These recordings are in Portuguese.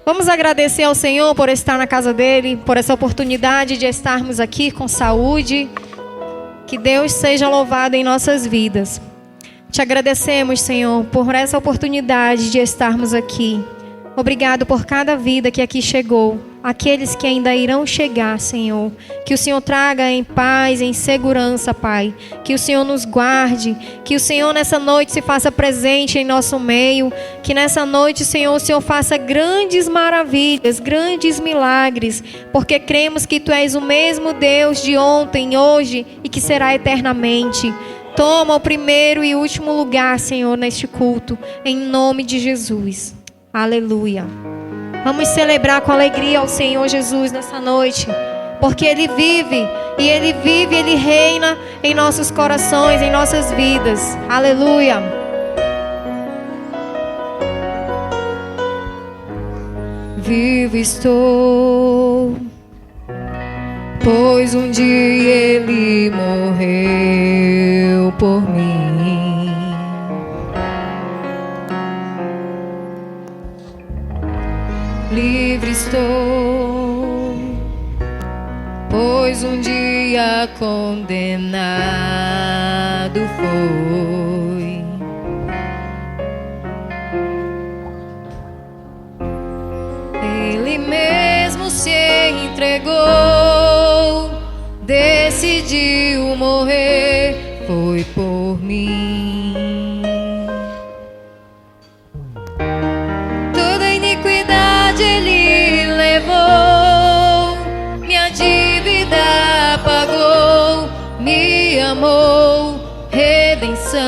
Vamos agradecer ao Senhor por estar na casa dele, por essa oportunidade de estarmos aqui com saúde. Que Deus seja louvado em nossas vidas. Te agradecemos, Senhor, por essa oportunidade de estarmos aqui. Obrigado por cada vida que aqui chegou, aqueles que ainda irão chegar, Senhor. Que o Senhor traga em paz, em segurança, Pai. Que o Senhor nos guarde, que o Senhor nessa noite se faça presente em nosso meio. Que nessa noite, Senhor, o Senhor faça grandes maravilhas, grandes milagres. Porque cremos que Tu és o mesmo Deus de ontem, hoje e que será eternamente. Toma o primeiro e último lugar, Senhor, neste culto, em nome de Jesus. Aleluia. Vamos celebrar com alegria ao Senhor Jesus nessa noite, porque Ele vive, Ele reina em nossos corações, em nossas vidas. Aleluia. Vivo estou, pois um dia Ele morreu por mim. Livre estou, pois um dia condenado foi. Ele mesmo se entregou, decidiu morrer, foi por mim. Toda iniquidade Ele levou, minha dívida pagou, me amou, redenção.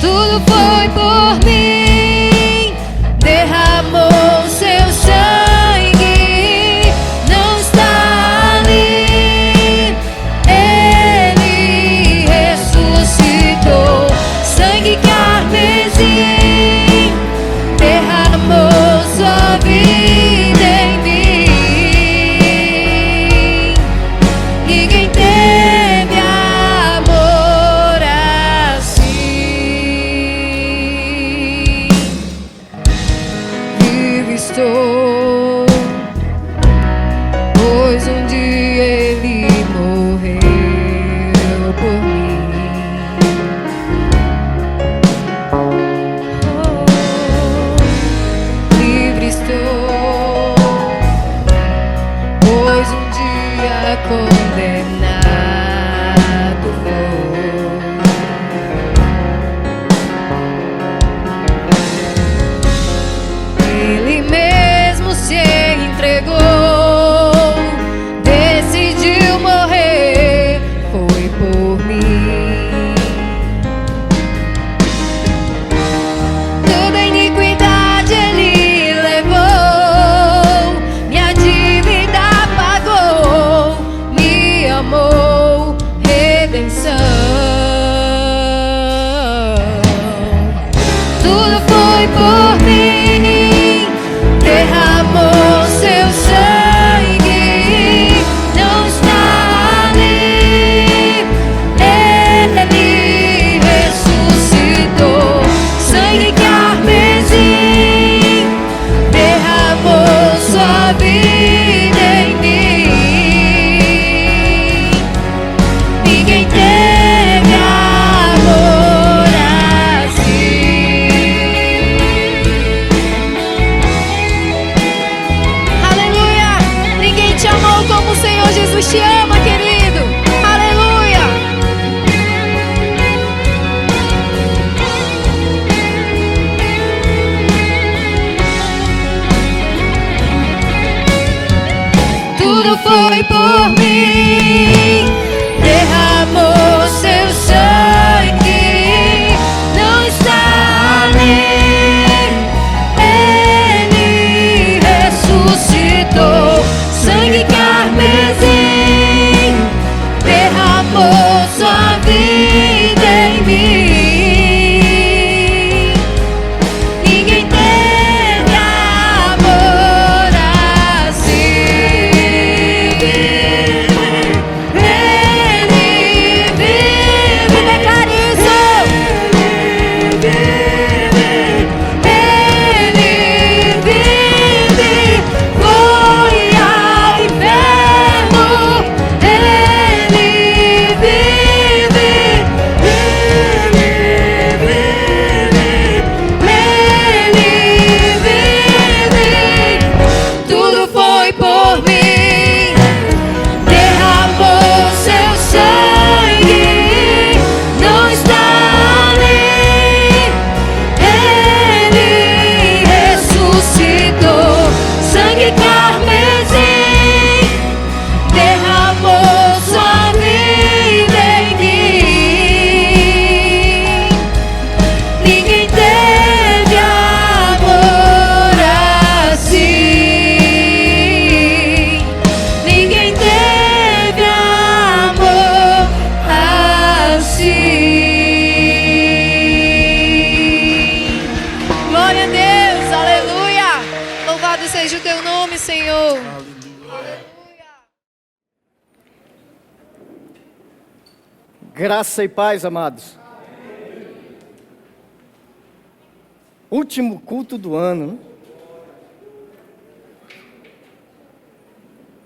Tudo foi por mim, derramou seu sangue, não está ali. Ele ressuscitou, sangue carmesim, derramou sua vida em mim. Ninguém teve amor assim. Vivo estou, pois um dia Ele morreu por mim. Livre estou, pois um dia condenado foi. Ele mesmo se entregou, decidiu morrer, foi por mim. Toda iniquidade Ele levou, minha dívida pagou, me amou, redenção. Tudo foi por mim, derramou seu sangue, não está ali. Ele ressuscitou, sangue carmesim, derramou sua vida em mim. Ninguém teve amor assim. Aleluia! Ninguém te amou como o Senhor Jesus te ama, querido. Aleluia! Tudo foi por mim, derramou seu sangue, não está ali. Ele ressuscitou, sangue carmesim, derramou sua vida em mim. Ninguém teve amor assim. Graça e paz, amados. Último culto do ano, né?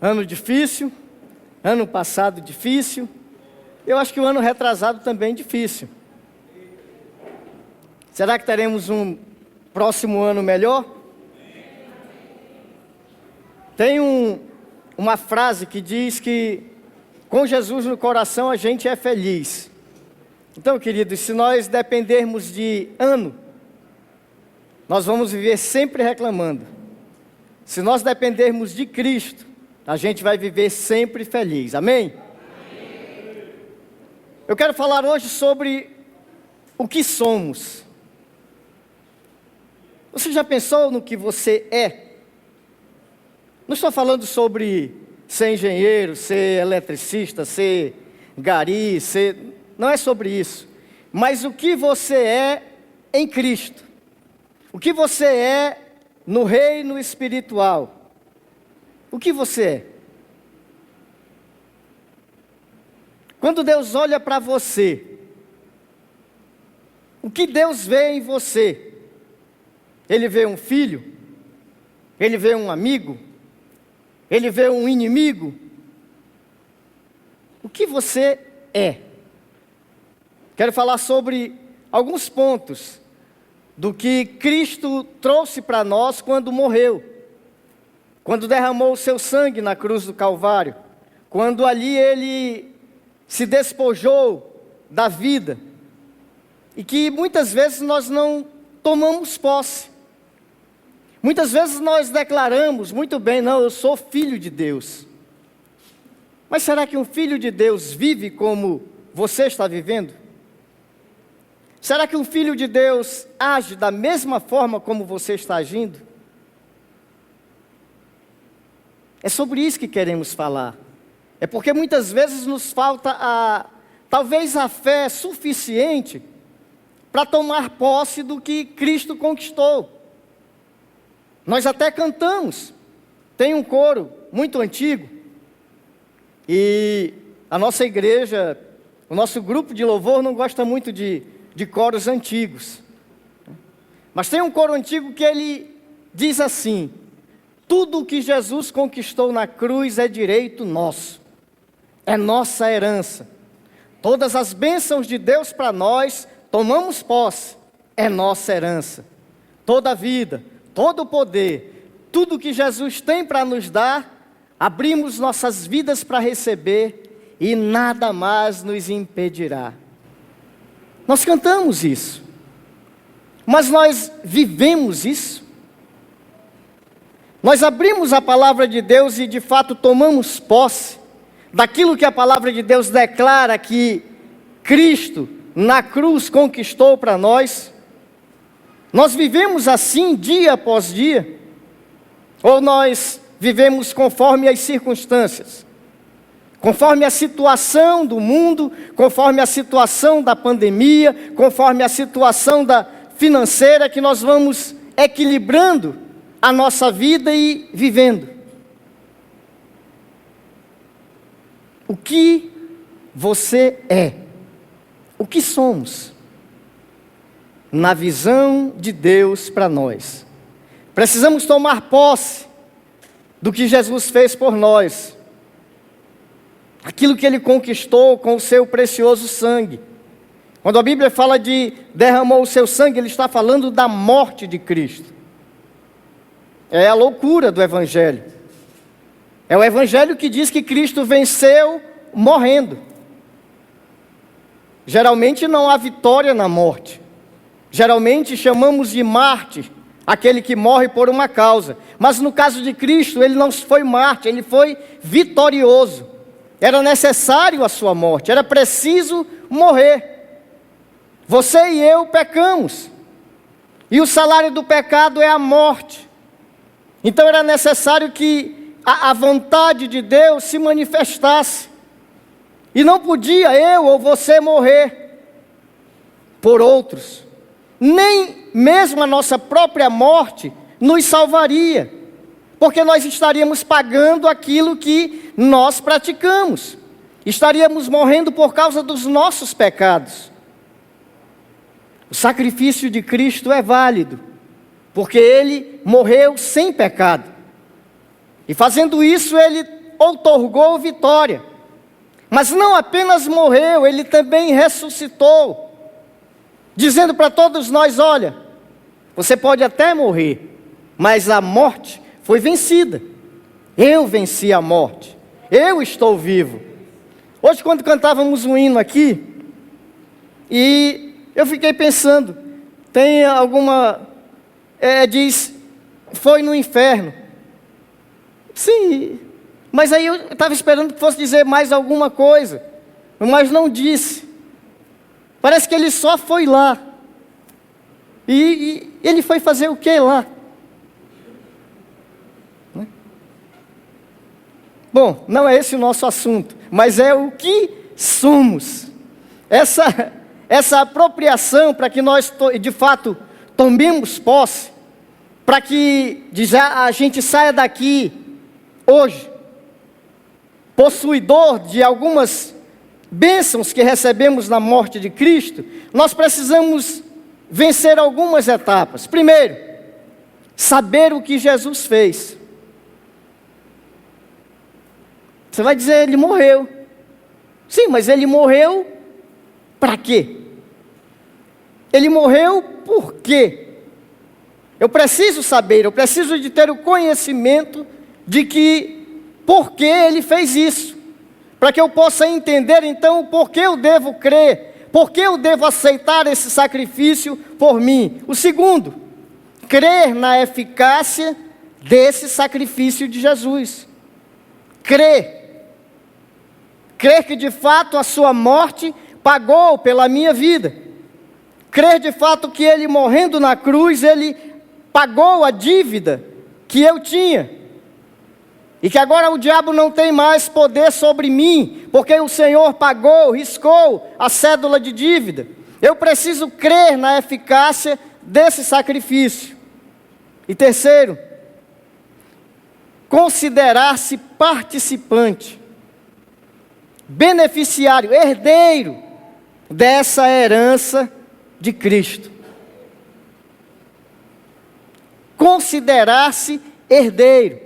Ano difícil, ano passado difícil, eu acho que o ano retrasado também difícil. Será que teremos um próximo ano melhor? Tem uma frase que diz que com Jesus no coração a gente é feliz. Então, queridos, se nós dependermos de ano, nós vamos viver sempre reclamando. Se nós dependermos de Cristo, a gente vai viver sempre feliz. Amém? Amém. Eu quero falar hoje sobre o que somos. Você já pensou no que você é? Não estou falando sobre ser engenheiro, ser eletricista, ser gari, não é sobre isso. Mas o que você é em Cristo. O que você é no reino espiritual. O que você é? Quando Deus olha para você, o que Deus vê em você? Ele vê um filho? Ele vê um amigo? Ele vê um inimigo? O que você é? Quero falar sobre alguns pontos do que Cristo trouxe para nós quando morreu, quando derramou o seu sangue na cruz do Calvário, quando ali Ele se despojou da vida, e que muitas vezes nós não tomamos posse. Muitas vezes nós declaramos, muito bem, não, eu sou filho de Deus. Mas será que um filho de Deus vive como você está vivendo? Será que um filho de Deus age da mesma forma como você está agindo? É sobre isso que queremos falar. É porque muitas vezes nos falta talvez a fé suficiente para tomar posse do que Cristo conquistou. Nós até cantamos. Tem um coro muito antigo e a nossa igreja, o nosso grupo de louvor não gosta muito de coros antigos. Mas tem um coro antigo que ele diz assim: tudo o que Jesus conquistou na cruz é direito nosso, é nossa herança. Todas as bênçãos de Deus para nós, tomamos posse, é nossa herança. Toda a vida, todo o poder, tudo que Jesus tem para nos dar, abrimos nossas vidas para receber e nada mais nos impedirá. Nós cantamos isso, mas nós vivemos isso? Nós abrimos a palavra de Deus e de fato tomamos posse daquilo que a palavra de Deus declara que Cristo na cruz conquistou para nós? Nós vivemos assim dia após dia? Ou nós vivemos conforme as circunstâncias? Conforme a situação do mundo, conforme a situação da pandemia, conforme a situação financeira, que nós vamos equilibrando a nossa vida e vivendo. O que você é? O que somos? Na visão de Deus para nós. Precisamos tomar posse do que Jesus fez por nós. Aquilo que Ele conquistou com o seu precioso sangue. Quando a Bíblia fala de derramou o seu sangue, Ele está falando da morte de Cristo. É a loucura do Evangelho. É o Evangelho que diz que Cristo venceu morrendo. Geralmente não há vitória na morte. Geralmente chamamos de mártir aquele que morre por uma causa. Mas no caso de Cristo, Ele não foi mártir, Ele foi vitorioso. Era necessário a sua morte, era preciso morrer. Você e eu pecamos. E o salário do pecado é a morte. Então era necessário que a vontade de Deus se manifestasse. E não podia eu ou você morrer por outros. Nem mesmo a nossa própria morte nos salvaria. Porque nós estaríamos pagando aquilo que nós praticamos. estaríamos morrendo por causa dos nossos pecados. O sacrifício de Cristo é válido, porque Ele morreu sem pecado. E fazendo isso, Ele outorgou vitória. Mas não apenas morreu, Ele também ressuscitou, dizendo para todos nós: olha, você pode até morrer, mas a morte foi vencida. Eu venci a morte, eu estou vivo. Hoje, quando cantávamos um hino aqui, e eu fiquei pensando, tem alguma, diz, foi no inferno. Sim, mas aí eu estava esperando que fosse dizer mais alguma coisa, mas não disse. Parece que ele só foi lá. E ele foi fazer o que lá? Bom, não é esse o nosso assunto, mas é o que somos. Essa apropriação para que nós, de fato, tomemos posse, para que a gente saia daqui hoje, possuidor de algumas bênçãos que recebemos na morte de Cristo, nós precisamos vencer algumas etapas. Primeiro, saber o que Jesus fez. Você vai dizer, ele morreu. Sim, mas ele morreu para quê? Ele morreu por quê? Eu preciso saber, eu preciso de ter o conhecimento de que, por que ele fez isso, para que eu possa entender então por que eu devo crer, por que eu devo aceitar esse sacrifício por mim. O segundo, crer na eficácia desse sacrifício de Jesus. Crer que de fato a sua morte pagou pela minha vida. Crer de fato que ele, morrendo na cruz, ele pagou a dívida que eu tinha. E que agora o diabo não tem mais poder sobre mim, porque o Senhor pagou, riscou a cédula de dívida. Eu preciso crer na eficácia desse sacrifício. E terceiro, considerar-se participante, beneficiário, herdeiro dessa herança de Cristo. Considerar-se herdeiro,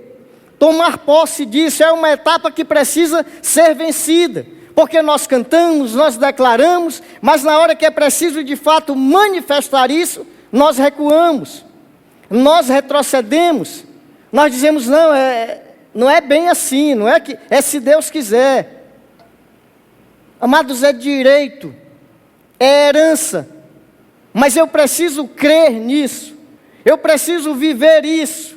tomar posse disso é uma etapa que precisa ser vencida, porque nós cantamos, nós declaramos, mas na hora que é preciso de fato manifestar isso, nós recuamos, nós retrocedemos, nós dizemos, não é bem assim, não é que é se Deus quiser. Amados, é direito, é herança, mas eu preciso crer nisso, eu preciso viver isso,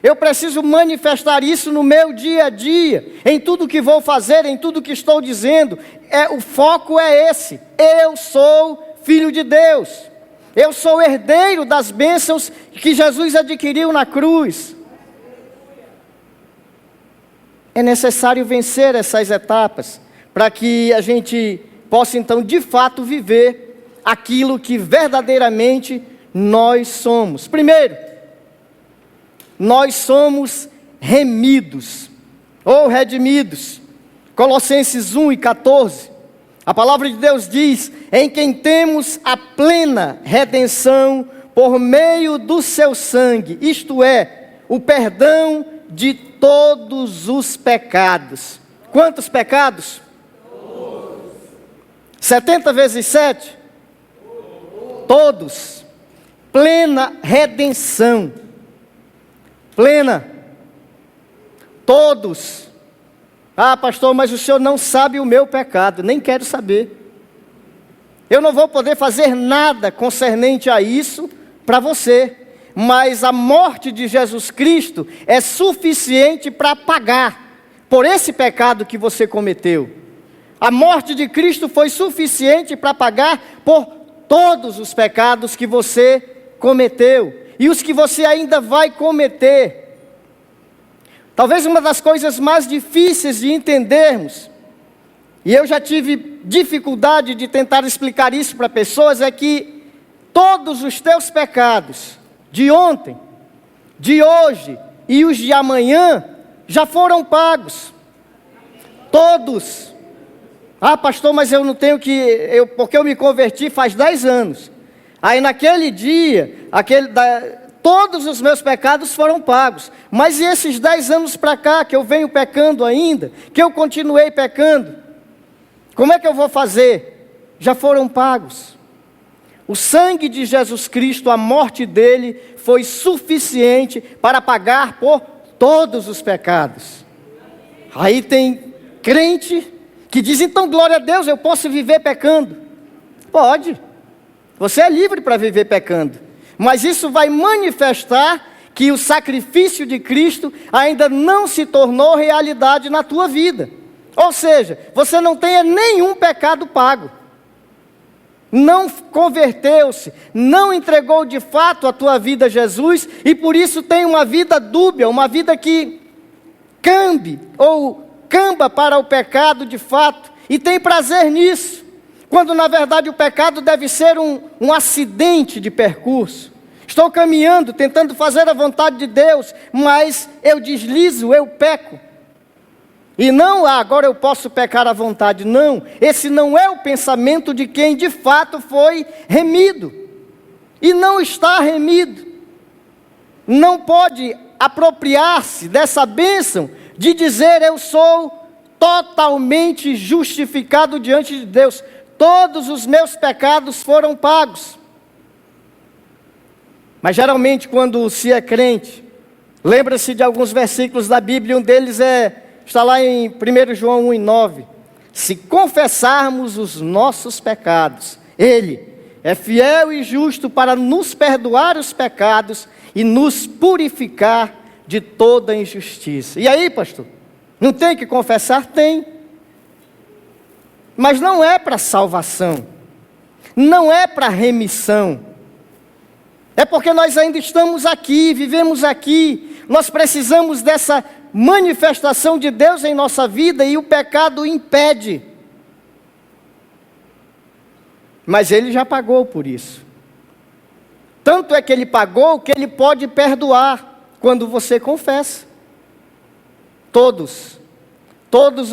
eu preciso manifestar isso no meu dia a dia, em tudo que vou fazer, em tudo que estou dizendo. O foco é esse: eu sou filho de Deus, eu sou herdeiro das bênçãos que Jesus adquiriu na cruz. É necessário vencer essas etapas, para que a gente possa então de fato viver aquilo que verdadeiramente nós somos. Primeiro, nós somos remidos, ou redimidos. Colossenses 1:14, a palavra de Deus diz: em quem temos a plena redenção por meio do seu sangue, isto é, o perdão de todos os pecados. Quantos pecados? 70 vezes 7? Todos. Plena redenção. Plena. Todos. Ah, pastor, mas o senhor não sabe o meu pecado. Nem quero saber. Eu não vou poder fazer nada concernente a isso para você. Mas a morte de Jesus Cristo é suficiente para pagar por esse pecado que você cometeu. A morte de Cristo foi suficiente para pagar por todos os pecados que você cometeu e os que você ainda vai cometer. Talvez uma das coisas mais difíceis de entendermos, e eu já tive dificuldade de tentar explicar isso para pessoas, é que todos os teus pecados de ontem, de hoje e os de amanhã já foram pagos. Todos. Ah, pastor, mas eu não tenho porque eu me converti faz 10 anos. Aí naquele dia, todos os meus pecados foram pagos. Mas e esses 10 anos para cá, que eu venho pecando ainda, que eu continuei pecando? Como é que eu vou fazer? Já foram pagos. O sangue de Jesus Cristo, a morte dele, foi suficiente para pagar por todos os pecados. Aí tem crente que diz, então glória a Deus, eu posso viver pecando. Pode, você é livre para viver pecando, mas isso vai manifestar que o sacrifício de Cristo ainda não se tornou realidade na tua vida. Ou seja, você não tem nenhum pecado pago, não converteu-se, não entregou de fato a tua vida a Jesus, e por isso tem uma vida dúbia, uma vida que camba para o pecado de fato, e tem prazer nisso, quando na verdade o pecado deve ser um acidente de percurso. Estou caminhando, tentando fazer a vontade de Deus, mas eu deslizo, eu peco. E não, agora eu posso pecar à vontade. Não, esse não é o pensamento de quem de fato foi remido. E não está remido. Não pode apropriar-se dessa bênção de dizer eu sou totalmente justificado diante de Deus. Todos os meus pecados foram pagos. Mas geralmente quando se é crente, lembra-se de alguns versículos da Bíblia, um deles está lá em 1 João 1:9. Se confessarmos os nossos pecados, Ele é fiel e justo para nos perdoar os pecados e nos purificar de toda injustiça. E aí, pastor? Não tem que confessar? Tem. Mas não é para salvação. Não é para remissão. É porque nós ainda estamos aqui, vivemos aqui. Nós precisamos dessa manifestação de Deus em nossa vida e o pecado impede. Mas Ele já pagou por isso. Tanto é que Ele pagou que Ele pode perdoar quando você confessa. Todos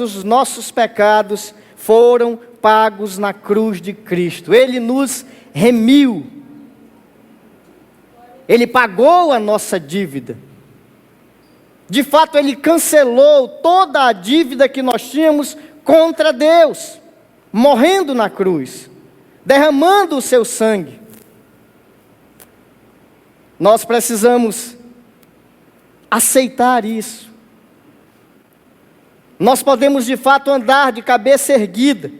os nossos pecados foram pagos na cruz de Cristo. Ele nos remiu. Ele pagou a nossa dívida. De fato, Ele cancelou toda a dívida que nós tínhamos contra Deus, morrendo na cruz, derramando o seu sangue. Nós precisamos aceitar isso. Nós podemos de fato andar de cabeça erguida,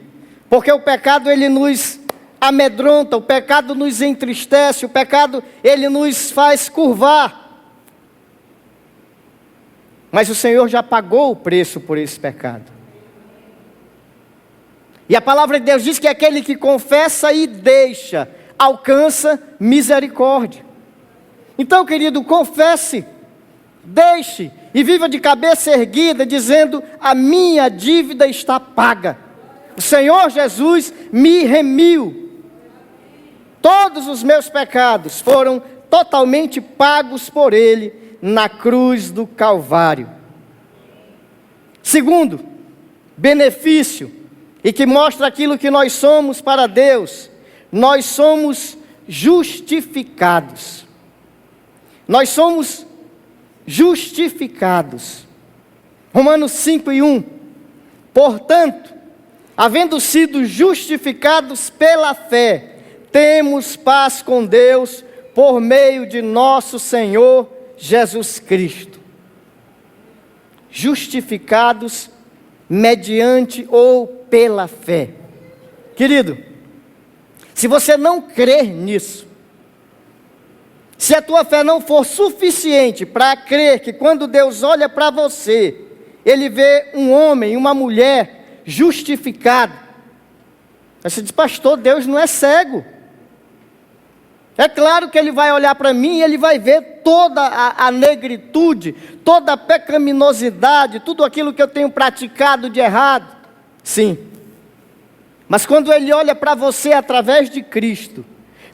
porque o pecado ele nos amedronta, o pecado nos entristece, o pecado ele nos faz curvar. Mas o Senhor já pagou o preço por esse pecado. E a palavra de Deus diz que aquele que confessa e deixa, alcança misericórdia. Então, querido, confesse, deixe e viva de cabeça erguida, dizendo, a minha dívida está paga. O Senhor Jesus me remiu. Todos os meus pecados foram totalmente pagos por Ele na cruz do Calvário. Segundo, benefício, e que mostra aquilo que nós somos para Deus, nós somos justificados. Nós somos justificados. Romanos 5:1. Portanto, havendo sido justificados pela fé, temos paz com Deus por meio de nosso Senhor Jesus Cristo. Justificados mediante ou pela fé. Querido, se você não crer nisso, se a tua fé não for suficiente para crer que quando Deus olha para você, Ele vê um homem, uma mulher justificado. Aí você diz, pastor, Deus não é cego. É claro que Ele vai olhar para mim e Ele vai ver toda a negritude, toda a pecaminosidade, tudo aquilo que eu tenho praticado de errado. Sim. Mas quando Ele olha para você através de Cristo,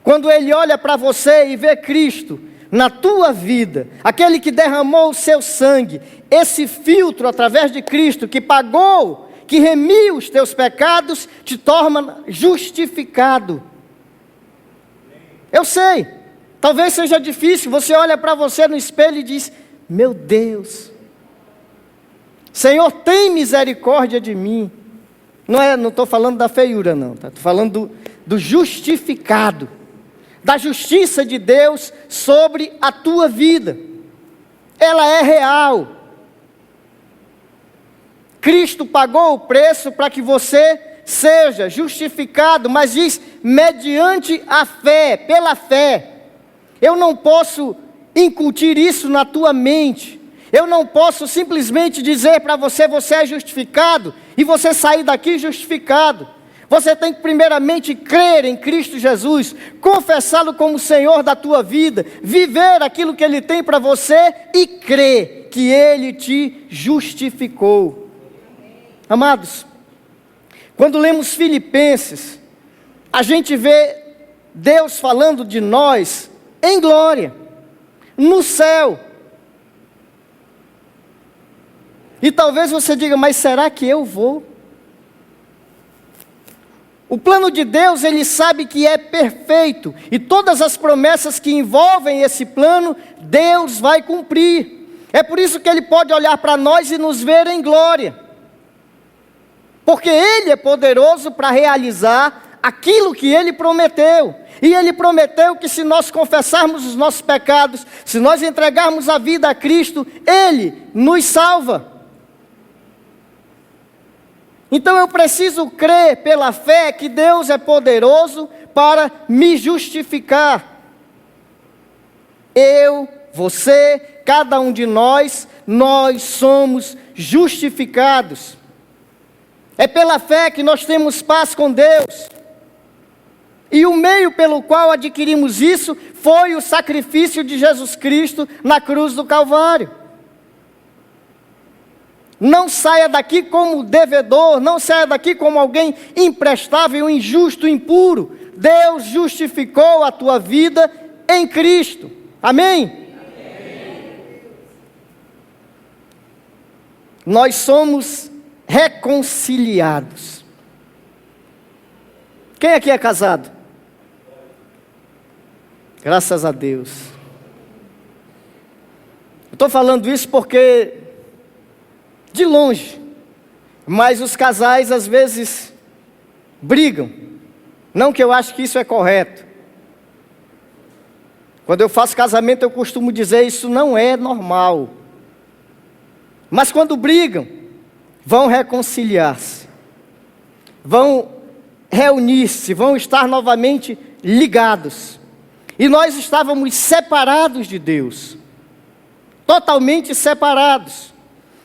quando Ele olha para você e vê Cristo na tua vida, aquele que derramou o seu sangue, esse filtro através de Cristo, que pagou, que remiu os teus pecados, te torna justificado. Eu sei, talvez seja difícil, você olha para você no espelho e diz: meu Deus, Senhor, tem misericórdia de mim. Não estou falando da feiura não, estou falando do justificado, da justiça de Deus sobre a tua vida. Ela é real. Cristo pagou o preço para que você seja justificado, mas diz, mediante a fé, pela fé. Eu não posso incutir isso na tua mente. Eu não posso simplesmente dizer para você, você é justificado, e você sair daqui justificado. Você tem que primeiramente crer em Cristo Jesus, confessá-lo como Senhor da tua vida, viver aquilo que Ele tem para você e crer que Ele te justificou. Amados, quando lemos Filipenses, a gente vê Deus falando de nós em glória, no céu. E talvez você diga, mas será que eu vou? O plano de Deus, Ele sabe que é perfeito, e todas as promessas que envolvem esse plano, Deus vai cumprir. É por isso que Ele pode olhar para nós e nos ver em glória, porque Ele é poderoso para realizar aquilo que Ele prometeu. E Ele prometeu que se nós confessarmos os nossos pecados, se nós entregarmos a vida a Cristo, Ele nos salva. Então eu preciso crer pela fé que Deus é poderoso para me justificar. Eu, você, cada um de nós somos justificados. É pela fé que nós temos paz com Deus. E o meio pelo qual adquirimos isso foi o sacrifício de Jesus Cristo na cruz do Calvário. Não saia daqui como devedor, não saia daqui como alguém imprestável, injusto, impuro. Deus justificou a tua vida em Cristo. Amém? Amém. Nós somos reconciliados. Quem aqui é casado? Graças a Deus. Eu estou falando isso porque, de longe, mas os casais às vezes brigam. Não que eu acho que isso é correto. Quando eu faço casamento eu costumo dizer, isso não é normal. Mas quando brigam, vão reconciliar-se, vão reunir-se, vão estar novamente ligados. E nós estávamos separados de Deus, totalmente separados.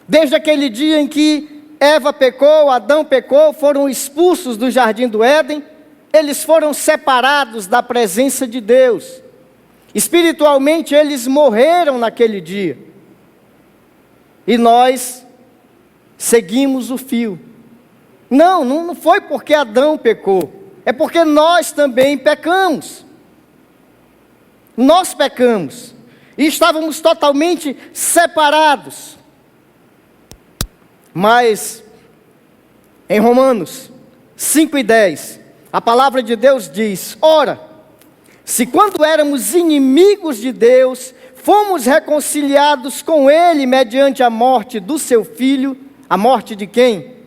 Desde aquele dia em que Eva pecou, Adão pecou, foram expulsos do jardim do Éden, eles foram separados da presença de Deus. Espiritualmente eles morreram naquele dia. E nós seguimos o fio. Não foi porque Adão pecou, é porque nós também pecamos. Nós pecamos e estávamos totalmente separados. Mas em Romanos 5:10, a palavra de Deus diz: ora, se quando éramos inimigos de Deus, fomos reconciliados com Ele mediante a morte do seu Filho. A morte de quem?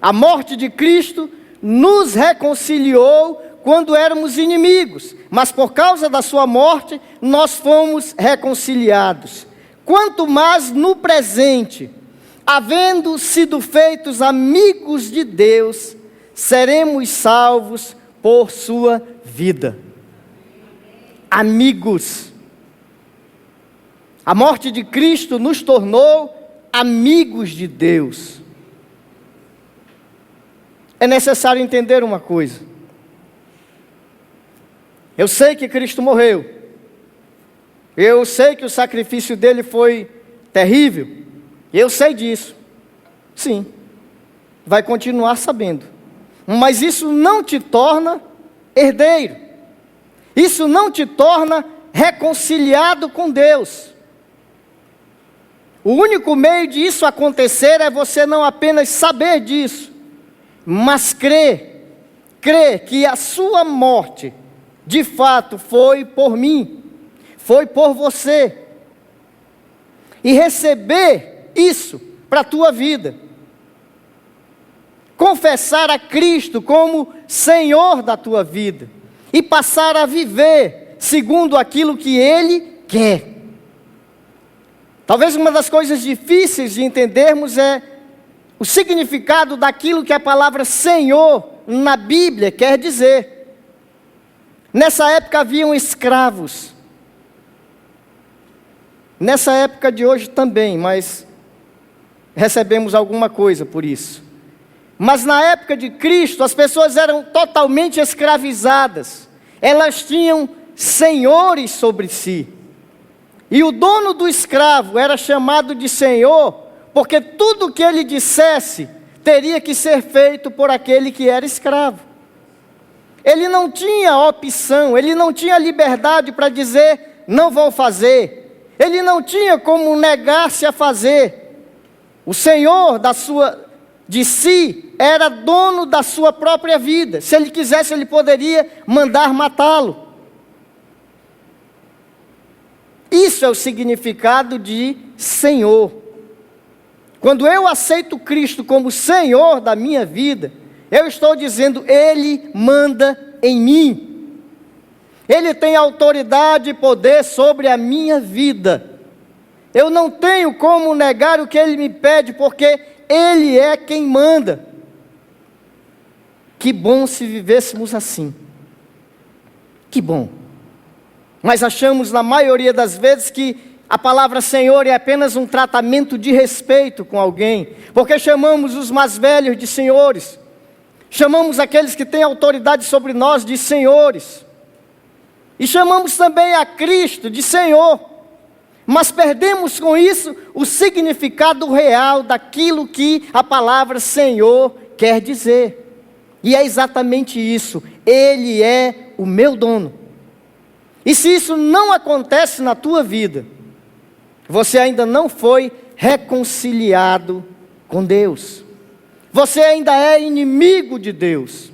A morte de Cristo nos reconciliou quando éramos inimigos, mas por causa da sua morte, nós fomos reconciliados. Quanto mais no presente, havendo sido feitos amigos de Deus, seremos salvos por sua vida. Amigos. A morte de Cristo nos tornou amigos de Deus. É necessário entender uma coisa. Eu sei que Cristo morreu. Eu sei que o sacrifício dele foi terrível. Eu sei disso. Sim. Vai continuar sabendo. Mas isso não te torna herdeiro. Isso não te torna reconciliado com Deus. O único meio de isso acontecer é você não apenas saber disso, mas crer que a sua morte, de fato, foi por mim, foi por você. E receber isso para a tua vida. Confessar a Cristo como Senhor da tua vida. E passar a viver segundo aquilo que Ele quer. Talvez uma das coisas difíceis de entendermos é o significado daquilo que a palavra Senhor na Bíblia quer dizer. Nessa época haviam escravos. Nessa época de hoje também, mas recebemos alguma coisa por isso. Mas na época de Cristo, as pessoas eram totalmente escravizadas. Elas tinham senhores sobre si. E o dono do escravo era chamado de senhor, porque tudo o que ele dissesse teria que ser feito por aquele que era escravo. Ele não tinha opção, ele não tinha liberdade para dizer, não vou fazer. Ele não tinha como negar-se a fazer. O senhor de si era dono da sua própria vida. Se ele quisesse, ele poderia mandar matá-lo. Isso é o significado de Senhor. Quando eu aceito Cristo como Senhor da minha vida, eu estou dizendo, Ele manda em mim. Ele tem autoridade e poder sobre a minha vida. Eu não tenho como negar o que Ele me pede, porque Ele é quem manda. Que bom se vivêssemos assim. Que bom. Mas achamos na maioria das vezes que a palavra Senhor é apenas um tratamento de respeito com alguém, porque chamamos os mais velhos de senhores, chamamos aqueles que têm autoridade sobre nós de senhores, e chamamos também a Cristo de Senhor, mas perdemos com isso o significado real daquilo que a palavra Senhor quer dizer, e é exatamente isso, Ele é o meu dono. E se isso não acontece na tua vida, você ainda não foi reconciliado com Deus. Você ainda é inimigo de Deus.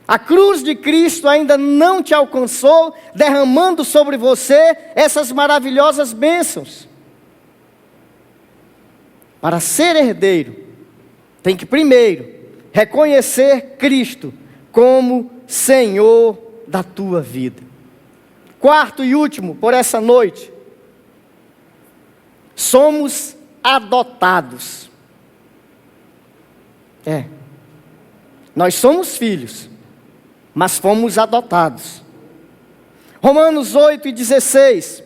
A cruz de Cristo ainda não te alcançou, derramando sobre você essas maravilhosas bênçãos. Para ser herdeiro, tem que primeiro reconhecer Cristo como Senhor da tua vida. Quarto e último, por essa noite, somos adotados. Nós somos filhos, mas fomos adotados. Romanos 8:16,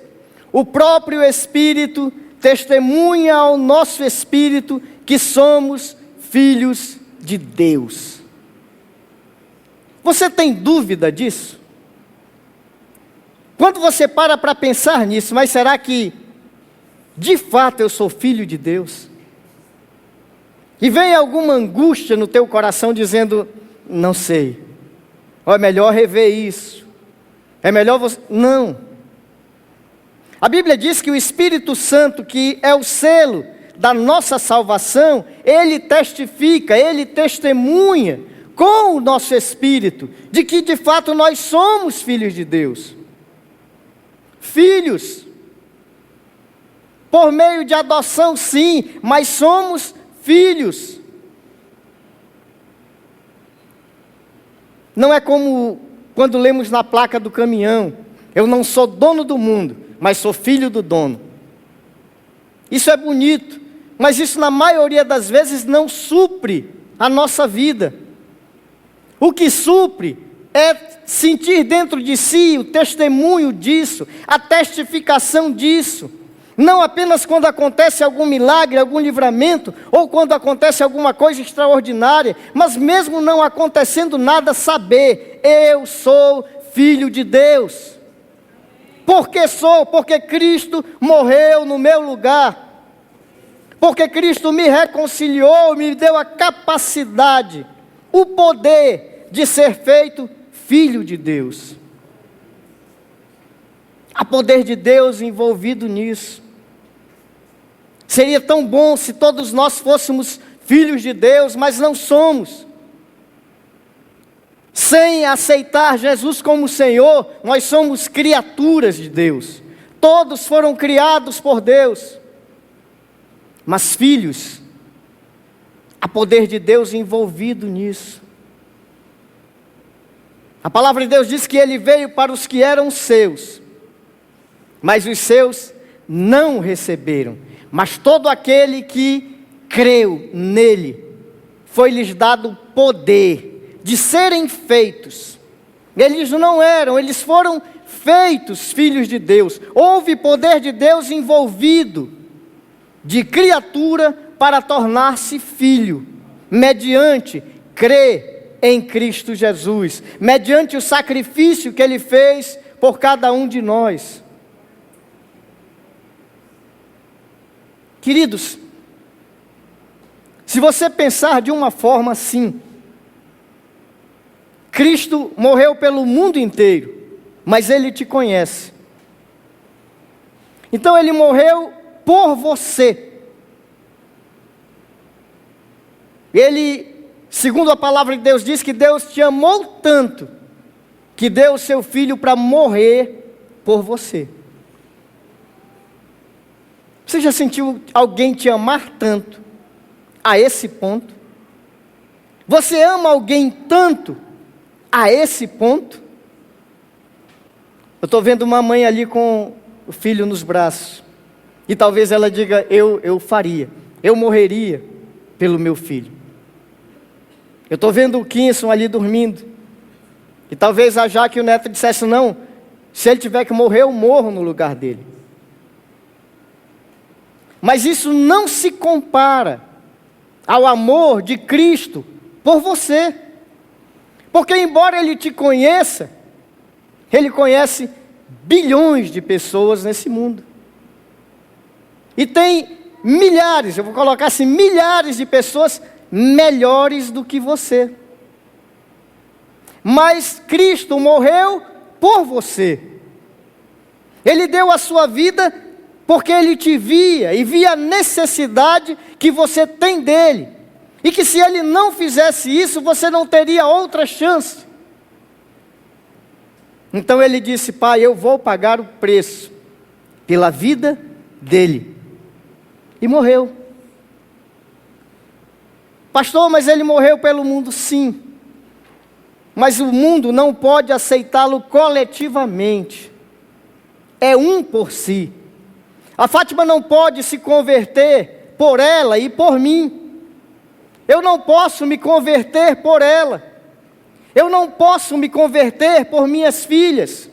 o próprio Espírito testemunha ao nosso espírito que somos filhos de Deus. Você tem dúvida disso? Quando você para pensar nisso, mas será que de fato eu sou filho de Deus? E vem alguma angústia no teu coração dizendo, não sei, ou é melhor rever isso, é melhor você... Não. A Bíblia diz que o Espírito Santo, que é o selo da nossa salvação, ele testifica, ele testemunha com o nosso espírito, de que de fato nós somos filhos de Deus. Filhos, por meio de adoção sim, mas somos filhos. Não é como quando lemos na placa do caminhão, eu não sou dono do mundo, mas sou filho do dono. Isso é bonito, mas isso na maioria das vezes não supre a nossa vida. O que supre é sentir dentro de si o testemunho disso, a testificação disso. Não apenas quando acontece algum milagre, algum livramento, ou quando acontece alguma coisa extraordinária, mas mesmo não acontecendo nada, saber, eu sou filho de Deus. Porque sou? Porque Cristo morreu no meu lugar. Porque Cristo me reconciliou, me deu a capacidade, o poder de ser feito filho de Deus. Há poder de Deus envolvido nisso. Seria tão bom se todos nós fôssemos filhos de Deus, mas não somos. Sem aceitar Jesus como Senhor, nós somos criaturas de Deus. Todos foram criados por Deus. Mas filhos, há poder de Deus envolvido nisso. A palavra de Deus diz que Ele veio para os que eram seus, mas os seus não receberam. Mas todo aquele que creu nele, foi-lhes dado poder de serem feitos. Eles não eram, eles foram feitos filhos de Deus. Houve poder de Deus envolvido, de criatura para tornar-se filho, mediante crer em Cristo Jesus, mediante o sacrifício que Ele fez por cada um de nós. Queridos, se você pensar de uma forma assim, Cristo morreu pelo mundo inteiro, mas Ele te conhece. Então Ele morreu por você. Ele, segundo a palavra de Deus, diz que Deus te amou tanto, que deu o seu Filho para morrer por você. Você já sentiu alguém te amar tanto, a esse ponto? Você ama alguém tanto, a esse ponto? Eu estou vendo uma mãe ali com o filho nos braços, e talvez ela diga, eu faria, eu morreria pelo meu filho. Eu estou vendo o Kinson ali dormindo, e talvez a Jaque e o Neto dissessem, não, se ele tiver que morrer, eu morro no lugar dele. Mas isso não se compara ao amor de Cristo por você. Porque embora Ele te conheça, Ele conhece bilhões de pessoas nesse mundo. E tem milhares, eu vou colocar assim, milhares de pessoas melhores do que você. Mas Cristo morreu por você. Ele deu a sua vida porque Ele te via e via a necessidade que você tem dEle. E que se Ele não fizesse isso, você não teria outra chance. Então Ele disse, Pai, eu vou pagar o preço pela vida dEle. E morreu. Pastor, mas Ele morreu pelo mundo, sim. Mas o mundo não pode aceitá-lo coletivamente. É um por si. A Fátima não pode se converter por ela e por mim. Eu não posso me converter por ela. Eu não posso me converter por minhas filhas.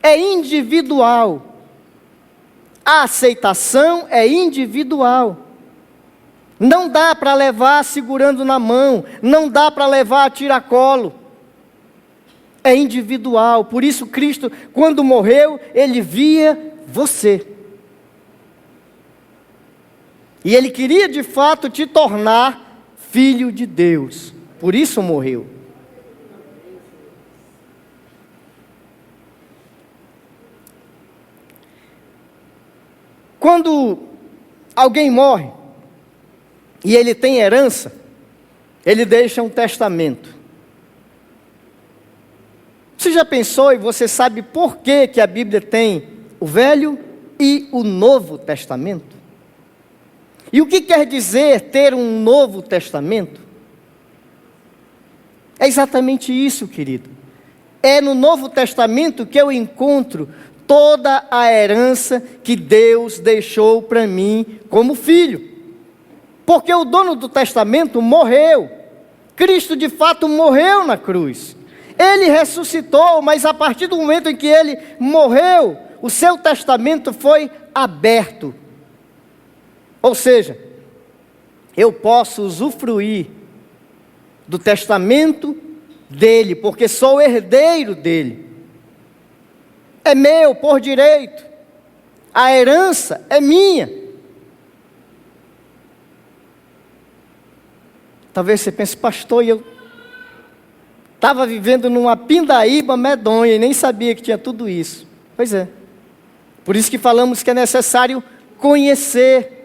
É individual. A aceitação é individual. Não dá para levar segurando na mão. Não dá para levar a tiracolo. É individual. Por isso Cristo, quando morreu, Ele via você. E Ele queria de fato te tornar filho de Deus. Por isso morreu. Quando alguém morre e ele tem herança, ele deixa um testamento. Você já pensou e você sabe por que a Bíblia tem o Velho e o Novo Testamento? E o que quer dizer ter um Novo Testamento? É exatamente isso, querido. É no Novo Testamento que eu encontro toda a herança que Deus deixou para mim como filho. Porque o dono do testamento morreu. Cristo de fato morreu na cruz. Ele ressuscitou, mas a partir do momento em que Ele morreu, o seu testamento foi aberto. Ou seja, eu posso usufruir do testamento dele, porque sou herdeiro dele. É meu por direito. A herança é minha. Talvez você pense, pastor, eu estava vivendo numa pindaíba medonha e nem sabia que tinha tudo isso. Pois é. Por isso que falamos que é necessário conhecer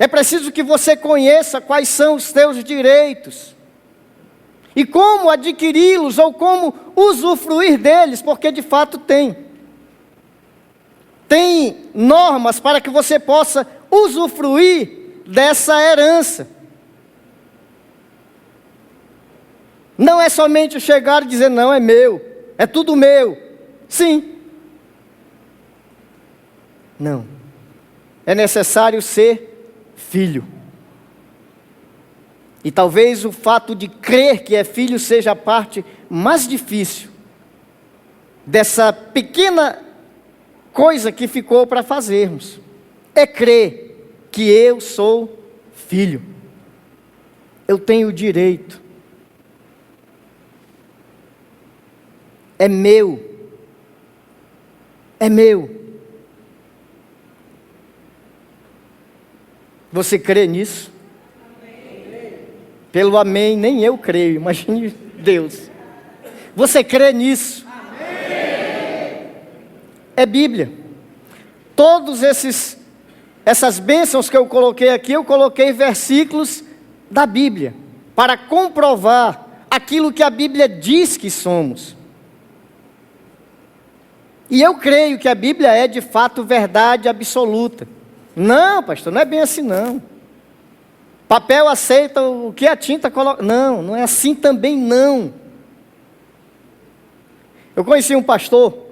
É preciso que você conheça quais são os teus direitos e como adquiri-los ou como usufruir deles, porque de fato tem. Tem normas para que você possa usufruir dessa herança. Não é somente chegar e dizer, não, é meu, é tudo meu. Sim. Não. É necessário ser filho. E talvez o fato de crer que é filho seja a parte mais difícil dessa pequena coisa que ficou para fazermos. É crer que eu sou filho. Eu tenho direito. É meu. É meu. Você crê nisso? Amém. Pelo amém, nem eu creio, imagine Deus. Você crê nisso? Amém. É Bíblia. Todos essas bênçãos que eu coloquei aqui, eu coloquei versículos da Bíblia, para comprovar aquilo que a Bíblia diz que somos. E eu creio que a Bíblia é de fato verdade absoluta. Não, pastor, não é bem assim não. Papel aceita o que a tinta coloca. Não, não é assim também não. Eu conheci um pastor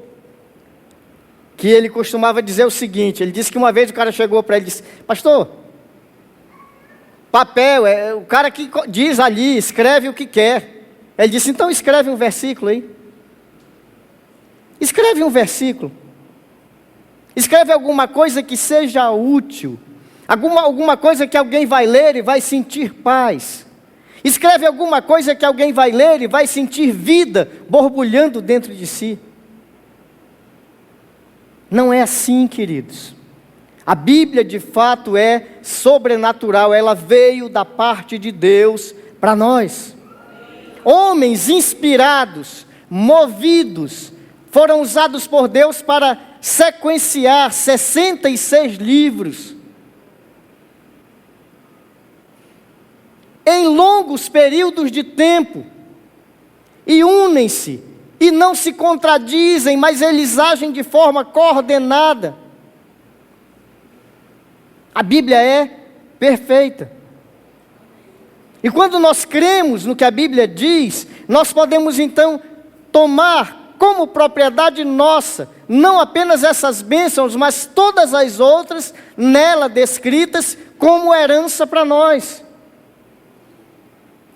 que ele costumava dizer o seguinte, ele disse que uma vez o cara chegou para ele e disse, pastor, papel é o cara que diz ali, escreve o que quer. Ele disse, então escreve um versículo aí. Escreve um versículo. Escreve alguma coisa que seja útil. Alguma coisa que alguém vai ler e vai sentir paz. Escreve alguma coisa que alguém vai ler e vai sentir vida borbulhando dentro de si. Não é assim, queridos. A Bíblia de fato é sobrenatural. Ela veio da parte de Deus para nós. Homens inspirados, movidos, foram usados por Deus para sequenciar 66 livros. Em longos períodos de tempo. E unem-se, e não se contradizem, mas eles agem de forma coordenada. A Bíblia é perfeita. E quando nós cremos no que a Bíblia diz, nós podemos então tomar como propriedade nossa, não apenas essas bênçãos, mas todas as outras nela descritas como herança para nós.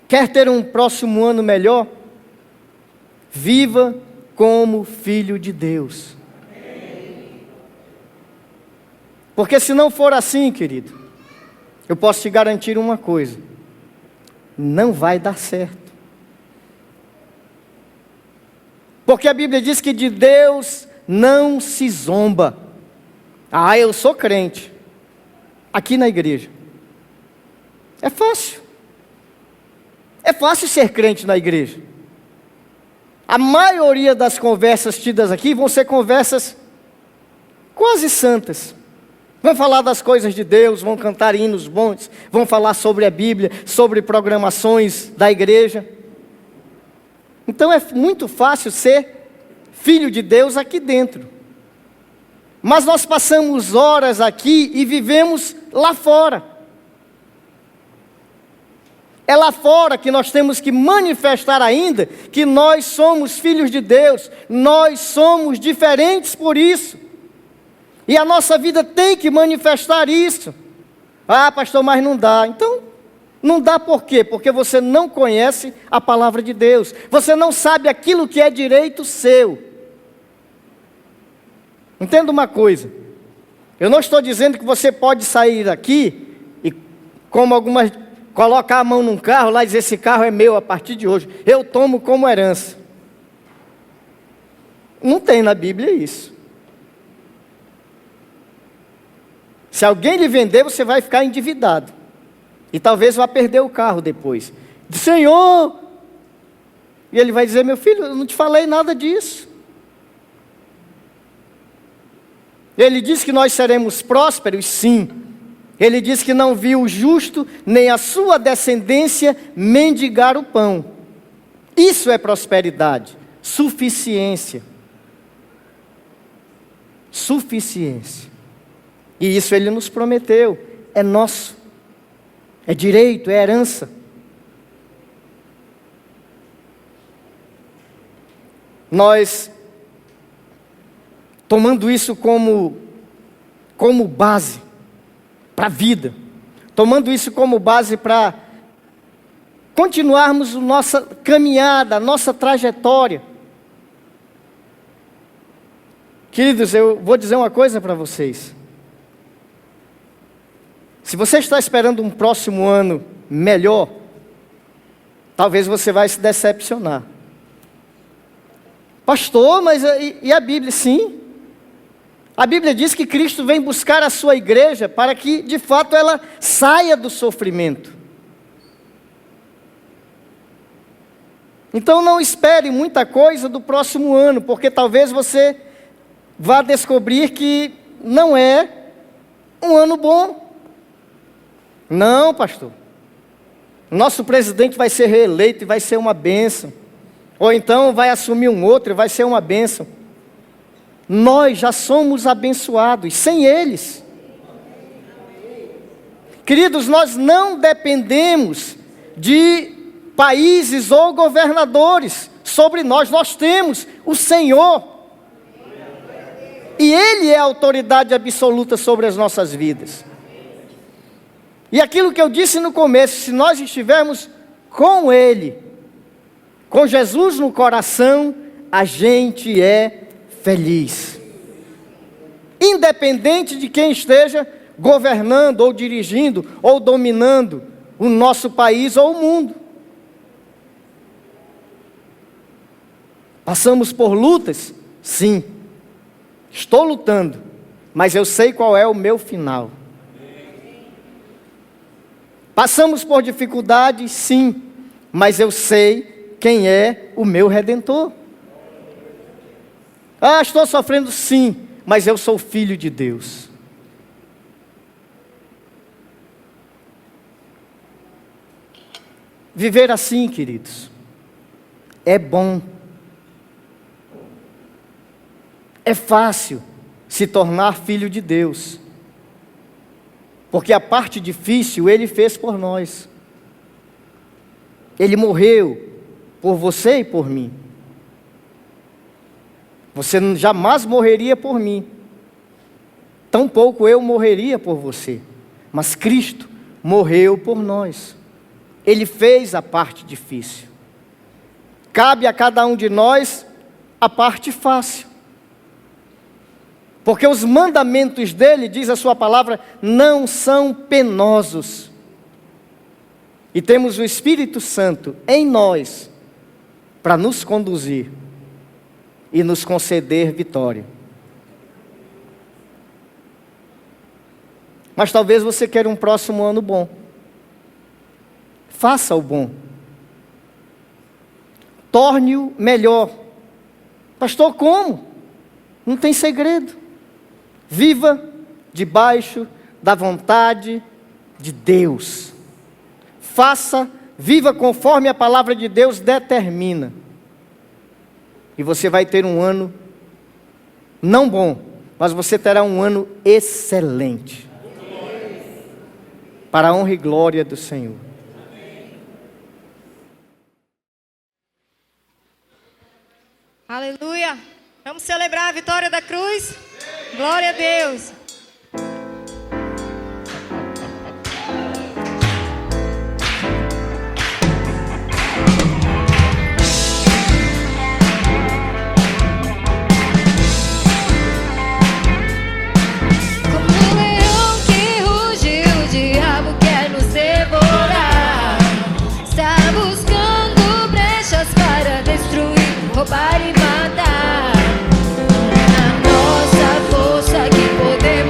Quer ter um próximo ano melhor? Viva como filho de Deus. Porque se não for assim, querido, eu posso te garantir uma coisa: não vai dar certo. Porque a Bíblia diz que de Deus não se zomba. Ah, eu sou crente. Aqui na igreja. É fácil. É fácil ser crente na igreja. A maioria das conversas tidas aqui vão ser conversas quase santas. Vão falar das coisas de Deus, vão cantar hinos bons, vão falar sobre a Bíblia, sobre programações da igreja. Então é muito fácil ser filho de Deus aqui dentro. Mas nós passamos horas aqui e vivemos lá fora. É lá fora que nós temos que manifestar ainda que nós somos filhos de Deus. Nós somos diferentes por isso. E a nossa vida tem que manifestar isso. Ah, pastor, mas não dá. Então, não dá por quê? Porque você não conhece a palavra de Deus. Você não sabe aquilo que é direito seu. Entenda uma coisa. Eu não estou dizendo que você pode sair daqui e, como algumas, colocar a mão num carro lá e dizer, esse carro é meu a partir de hoje. Eu tomo como herança. Não tem na Bíblia isso. Se alguém lhe vender, você vai ficar endividado. E talvez vá perder o carro depois. Senhor! E ele vai dizer, meu filho, eu não te falei nada disso. Ele diz que nós seremos prósperos, sim. Ele diz que não viu o justo, nem a sua descendência mendigar o pão. Isso é prosperidade, suficiência. Suficiência. E isso Ele nos prometeu, é nosso, é direito, é herança. Nós, tomando isso como base para a vida, tomando isso como base para continuarmos a nossa caminhada, a nossa trajetória. Queridos, eu vou dizer uma coisa para vocês. Se você está esperando um próximo ano melhor, talvez você vai se decepcionar. Pastor, mas e a Bíblia? Sim. A Bíblia diz que Cristo vem buscar a sua igreja para que, de fato, ela saia do sofrimento. Então não espere muita coisa do próximo ano, porque talvez você vá descobrir que não é um ano bom. Não, pastor. Nosso presidente vai ser reeleito e vai ser uma bênção. Ou então vai assumir um outro e vai ser uma bênção. Nós já somos abençoados, sem eles. Queridos, nós não dependemos de países ou governadores sobre nós. Nós temos o Senhor. E Ele é a autoridade absoluta sobre as nossas vidas. E aquilo que eu disse no começo, se nós estivermos com Ele, com Jesus no coração, a gente é feliz. Independente de quem esteja governando, ou dirigindo, ou dominando o nosso país ou o mundo. Passamos por lutas? Sim. Estou lutando, mas eu sei qual é o meu final. Passamos por dificuldades? Sim, mas eu sei quem é o meu Redentor. Ah, estou sofrendo? Sim, mas eu sou filho de Deus. Viver assim, queridos, é bom. É fácil se tornar filho de Deus, porque a parte difícil Ele fez por nós. Ele morreu por você e por mim. Você jamais morreria por mim, tampouco eu morreria por você, mas Cristo morreu por nós. Ele fez a parte difícil. Cabe a cada um de nós a parte fácil. Porque os mandamentos dele, diz a sua palavra, não são penosos. E temos o Espírito Santo em nós para nos conduzir e nos conceder vitória. Mas talvez você queira um próximo ano bom. Faça o bom. Torne-o melhor. Pastor, como? Não tem segredo. Viva debaixo da vontade de Deus. Faça, viva conforme a palavra de Deus determina. E você vai ter um ano não bom, mas você terá um ano excelente. Para a honra e glória do Senhor. Aleluia. Vamos celebrar a vitória da cruz? Glória a Deus. Roubar e matar. Na nossa força que podemos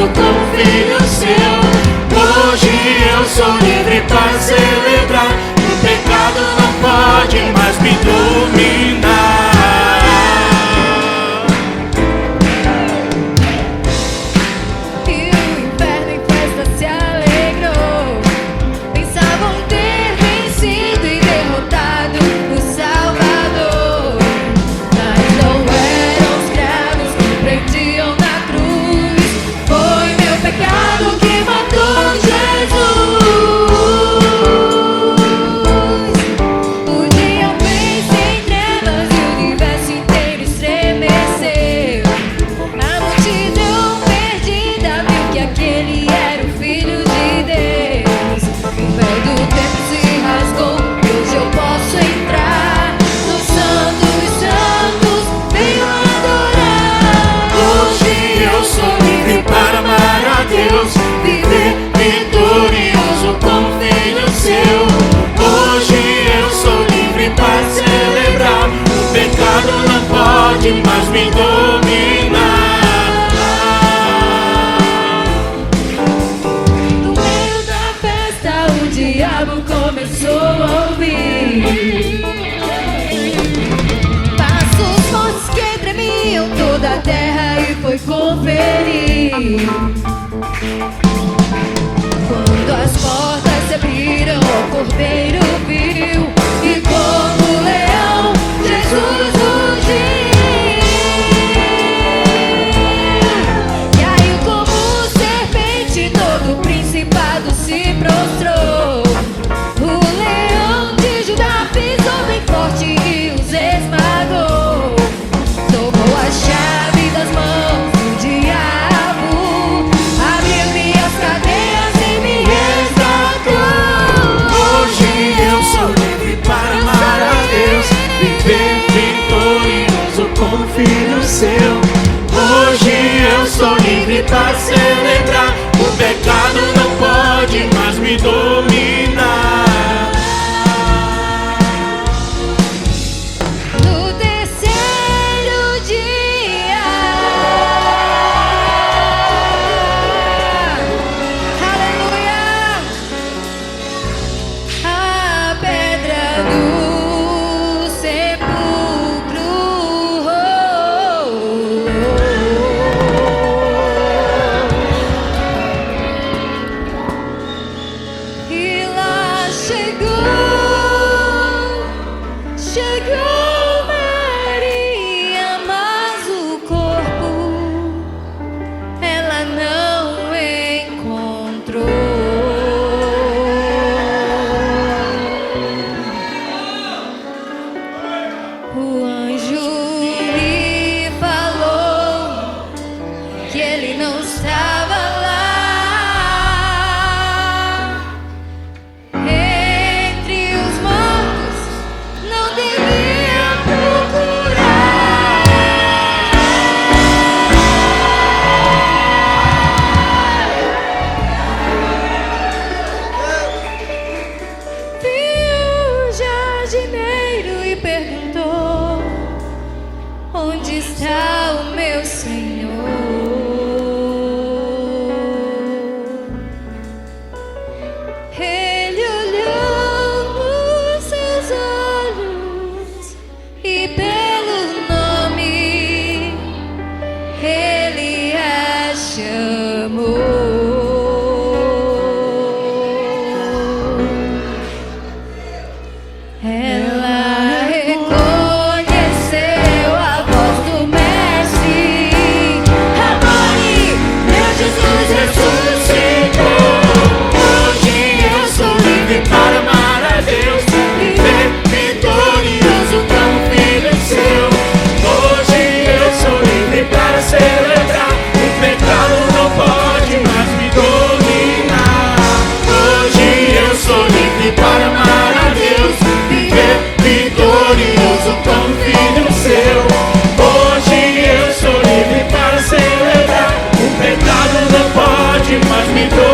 vitorioso como filho seu. Hoje eu sou livre para celebrar. O pecado não pode mais me dominar. E o inferno em festa se alegrou. Pensavam ter vencido e derrotado o Salvador, mas não eram escravos que prendiam na cruz. Foi meu pecado que matou Jesus. O dia fez em trevas e o universo inteiro estremeceu. A multidão perdida viu que aquele era o Filho de Deus. O véu do templo se rasgou e hoje eu posso entrar no Santo dos Santos, venho adorar. Hoje eu sou livre para amar a Deus, viver vitorioso como filho seu. Hoje eu sou livre para celebrar. O pecado não pode mais me dominar. No meio da festa o diabo começou a ouvir passos fortes que tremiam toda a terra e foi conferir. Quando as portas se abriram, o cordeiro viu e como leão Jesus rugiu. E aí como serpente todo principado se prostrou. O leão de Judá pisou bem forte e os esmagou. Tomou a chave das mãos do diabo, abriu-me as cadeias e me resgatou. Hoje eu sou livre para amar a Deus, viver vitorioso como filho seu. Hoje eu sou livre para celebrar. O pecado não pode mais me dominar. No terceiro dia, aleluia, a pedra do sepulcro e lá chegou Maria, mas o corpo ela não encontrou. O anjo lhe falou que ele não estava lá. Entre os mortos não devia procurar. Viu o jardineiro e perguntou: onde está o meu Senhor? Ele olhou nos seus olhos e pelo nome ele a chamou. Ela reconheceu a voz do Mestre. Rabone, meu Jesus ressuscitou. Hoje eu sou livre para amar a Deus, viver vitorioso como filho seu. Hoje eu sou livre para celebrar. O pecado não pode mais me dominar. Hoje eu sou livre para amar a Deus, viver vitorioso como filho seu. Hoje eu sou livre para celebrar. O pecado não pode mais me dominar.